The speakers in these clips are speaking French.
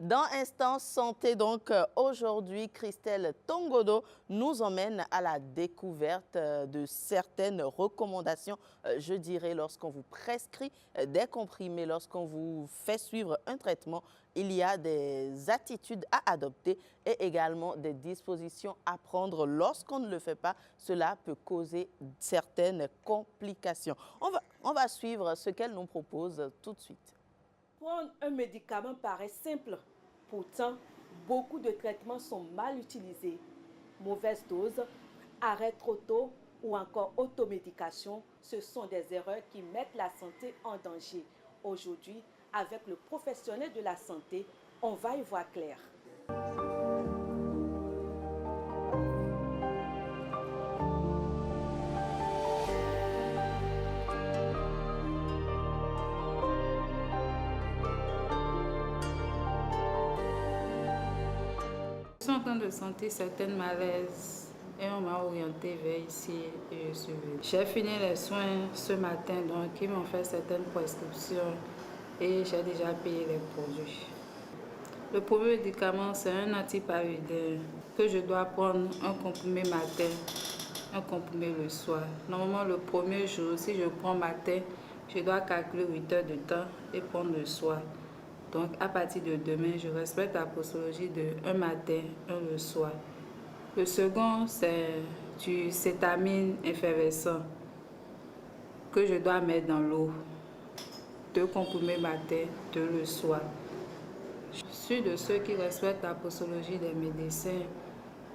Dans Instant Santé, donc aujourd'hui, Christelle Tongodo nous emmène à la découverte de certaines recommandations, je dirais, lorsqu'on vous prescrit des comprimés, lorsqu'on vous fait suivre un traitement, il y a des attitudes à adopter et également des dispositions à prendre. Lorsqu'on ne le fait pas, cela peut causer certaines complications. On va suivre ce qu'elle nous propose tout de suite. Prendre un médicament paraît simple. Pourtant, beaucoup de traitements sont mal utilisés. Mauvaise dose, arrêt trop tôt ou encore automédication, ce sont des erreurs qui mettent la santé en danger. Aujourd'hui, avec le professionnel de la santé, on va y voir clair. Je suis en train de sentir certaines malaises et on m'a orienté vers ici et je suis venue. J'ai fini les soins ce matin, donc ils m'ont fait certaines prescriptions et j'ai déjà payé les produits. Le premier médicament, c'est un antipyrédine que je dois prendre un comprimé matin, un comprimé le soir. Normalement, le premier jour, si je prends matin, je dois calculer 8 heures de temps et prendre le soir. Donc, à partir de demain, je respecte la posologie de un matin, un le soir. Le second, c'est du cétamine effervescent que je dois mettre dans l'eau. 2 comprimés matin, 2 le soir. Je suis de ceux qui respectent la posologie des médecins.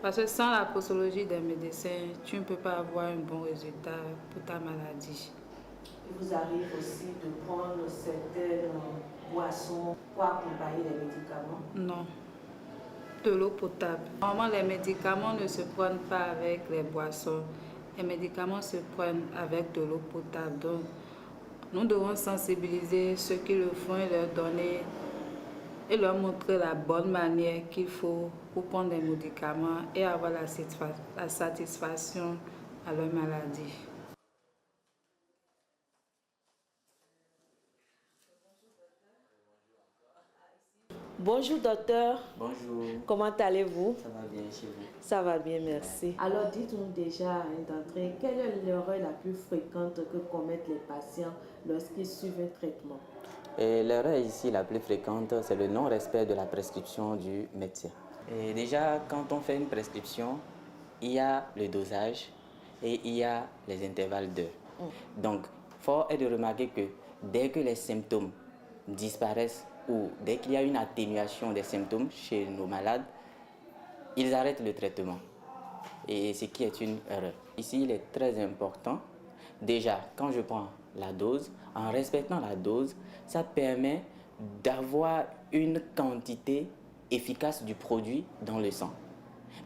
Parce que sans la posologie des médecins, tu ne peux pas avoir un bon résultat pour ta maladie. Il vous arrive aussi de prendre certaines boissons pour accompagner les médicaments? Non, de l'eau potable. Normalement, les médicaments ne se prennent pas avec les boissons. Les médicaments se prennent avec de l'eau potable. Donc, nous devons sensibiliser ceux qui le font et leur donner et leur montrer la bonne manière qu'il faut pour prendre des médicaments et avoir la satisfaction à leur maladie. Bonjour docteur. Bonjour. Comment allez-vous? Ça va bien chez vous? Ça va bien, merci. Alors dites-nous déjà d'entrée, quelle est l'erreur la plus fréquente que commettent les patients lorsqu'ils suivent un traitement? L'erreur ici la plus fréquente, c'est le non-respect de la prescription du médecin. Et déjà, quand on fait une prescription, il y a le dosage et il y a les intervalles d'heures. Donc, fort est de remarquer que dès que les symptômes disparaissent ou dès qu'il y a une atténuation des symptômes chez nos malades, ils arrêtent le traitement. Et ce qui est une erreur. Ici, il est très important. Déjà, quand je prends la dose, en respectant la dose, ça permet d'avoir une quantité efficace du produit dans le sang.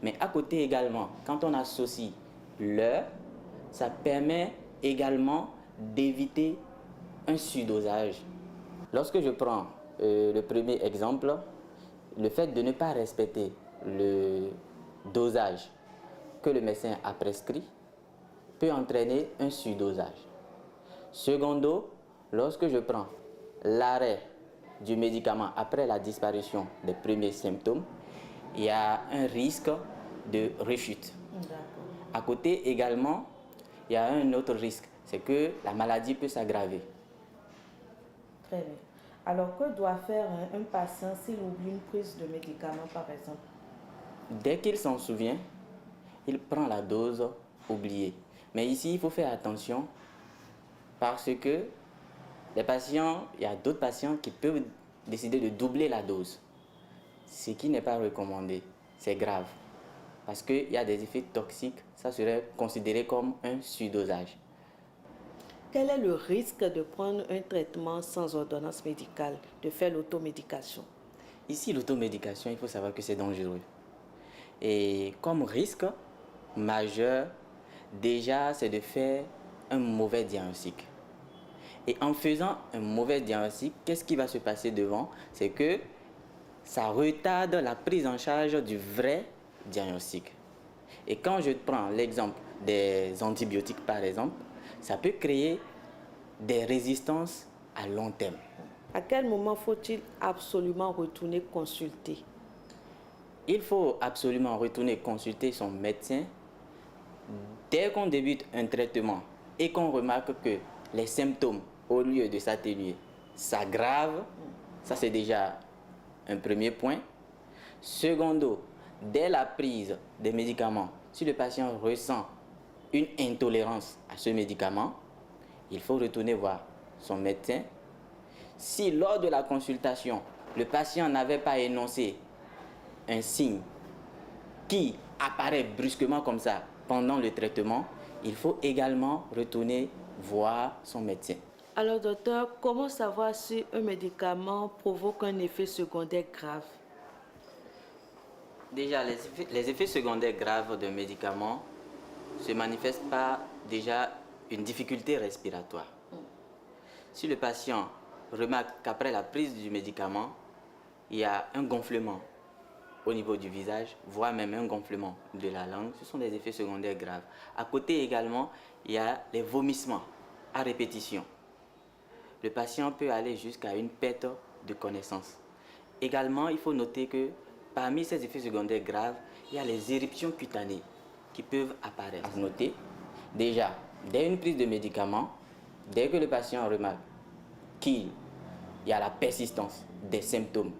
Mais à côté également, quand on associe l'heure, ça permet également d'éviter un surdosage. Lorsque je prends le premier exemple, le fait de ne pas respecter le dosage que le médecin a prescrit peut entraîner un surdosage. Secondo, lorsque je prends l'arrêt du médicament après la disparition des premiers symptômes, il y a un risque de rechute. À côté également, il y a un autre risque, c'est que la maladie peut s'aggraver. Très bien. Alors, que doit faire un patient s'il oublie une prise de médicament, par exemple? Dès qu'il s'en souvient, il prend la dose oubliée. Mais ici, il faut faire attention parce que les patients, il y a d'autres patients qui peuvent décider de doubler la dose. Ce qui n'est pas recommandé. C'est grave. Parce qu'il y a des effets toxiques, ça serait considéré comme un surdosage. Quel est le risque de prendre un traitement sans ordonnance médicale, de faire l'automédication? Ici, l'automédication, il faut savoir que c'est dangereux. Et comme risque majeur, déjà, c'est de faire un mauvais diagnostic. Et en faisant un mauvais diagnostic, qu'est-ce qui va se passer devant? C'est que ça retarde la prise en charge du vrai diagnostic. Et quand je prends l'exemple des antibiotiques, par exemple, ça peut créer des résistances à long terme. À quel moment faut-il absolument retourner consulter? Il faut absolument retourner consulter son médecin dès qu'on débute un traitement et qu'on remarque que les symptômes, au lieu de s'atténuer, s'aggravent. Ça, c'est déjà un premier point. Secondo, dès la prise des médicaments, si le patient ressent une intolérance à ce médicament, il faut retourner voir son médecin. Si lors de la consultation, le patient n'avait pas énoncé un signe qui apparaît brusquement comme ça pendant le traitement, il faut également retourner voir son médecin. Alors docteur, comment savoir si un médicament provoque un effet secondaire grave? Déjà, les effets secondaires graves d'un médicament se manifestent par déjà une difficulté respiratoire. Si le patient remarque qu'après la prise du médicament, il y a un gonflement au niveau du visage, voire même un gonflement de la langue, ce sont des effets secondaires graves. À côté également, il y a les vomissements à répétition. Le patient peut aller jusqu'à une perte de connaissance. Également, il faut noter que parmi ces effets secondaires graves, il y a les éruptions cutanées qui peuvent apparaître. Notez, déjà, dès une prise de médicament, dès que le patient remarque qu'il y a la persistance des symptômes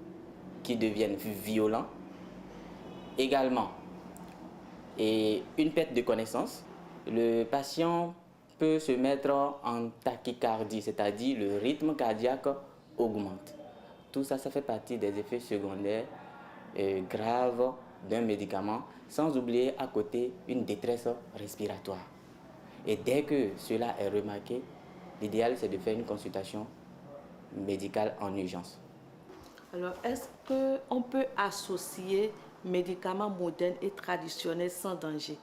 qui deviennent violents, également, et une perte de connaissance, le patient peut se mettre en tachycardie, c'est-à-dire le rythme cardiaque augmente. Tout ça, ça fait partie des effets secondaires graves d'un médicament, sans oublier à côté une détresse respiratoire. Et dès que cela est remarqué, l'idéal c'est de faire une consultation médicale en urgence. Alors, est-ce qu'on peut associer médicaments modernes et traditionnels sans danger?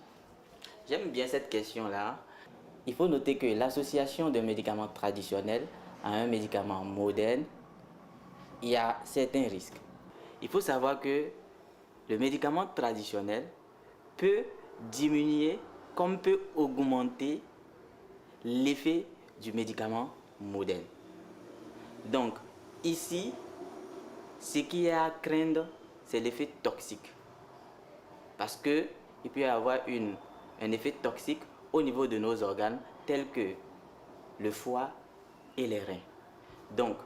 J'aime bien cette question-là. Il faut noter que l'association d'un médicament traditionnel à un médicament moderne, il y a certains risques. Il faut savoir que le médicament traditionnel peut diminuer comme peut augmenter l'effet du médicament moderne. Donc, ici, ce qui est à craindre, c'est l'effet toxique. Parce qu'il peut y avoir un effet toxique au niveau de nos organes, tels que le foie et les reins. Donc,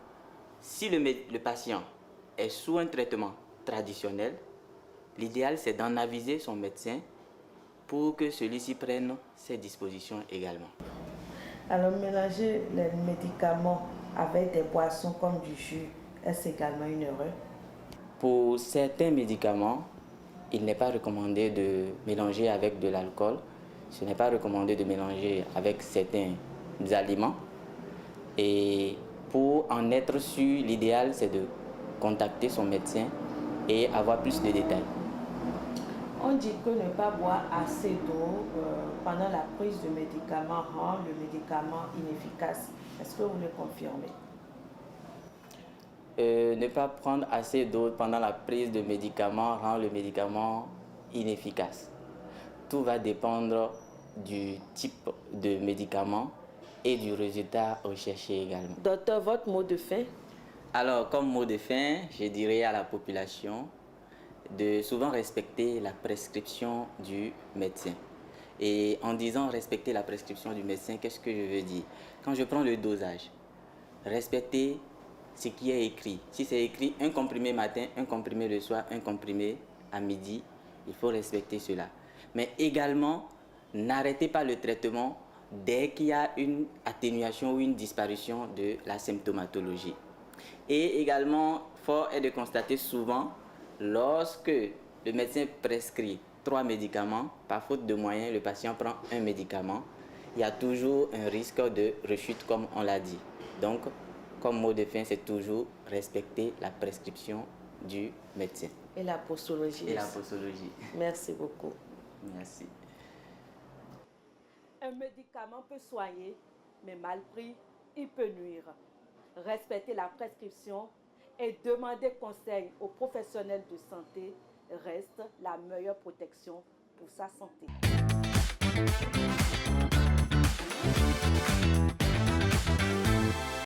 si le patient est sous un traitement traditionnel, l'idéal c'est d'en aviser son médecin pour que celui-ci prenne ses dispositions également. Alors, mélanger les médicaments avec des boissons comme du jus, est-ce également une erreur? Pour certains médicaments, il n'est pas recommandé de mélanger avec de l'alcool. Ce n'est pas recommandé de mélanger avec certains aliments. Et pour en être sûr, l'idéal c'est de contacter son médecin et avoir plus de détails. On dit que ne pas boire assez d'eau pendant la prise de médicaments rend le médicament inefficace. Est-ce que vous le confirmez? Ne pas prendre assez d'eau pendant la prise de médicaments rend le médicament inefficace. Tout va dépendre du type de médicament et du résultat recherché également. Docteur, votre mot de fin? Alors, comme mot de fin, je dirais à la population de souvent respecter la prescription du médecin. Et en disant respecter la prescription du médecin, qu'est-ce que je veux dire? Quand je prends le dosage, respecter ce qui est écrit. Si c'est écrit un comprimé matin, un comprimé le soir, un comprimé à midi, il faut respecter cela. Mais également, n'arrêtez pas le traitement dès qu'il y a une atténuation ou une disparition de la symptomatologie. Et également, fort est de constater souvent, lorsque le médecin prescrit 3 médicaments, par faute de moyens, le patient prend un médicament, il y a toujours un risque de rechute comme on l'a dit. Donc, comme mot de fin, c'est toujours respecter la prescription du médecin. Et la postologie. Et la postologie. Merci beaucoup. Merci. Un médicament peut soigner, mais mal pris, il peut nuire. Respecter la prescription et demander conseil aux professionnels de santé reste la meilleure protection pour sa santé.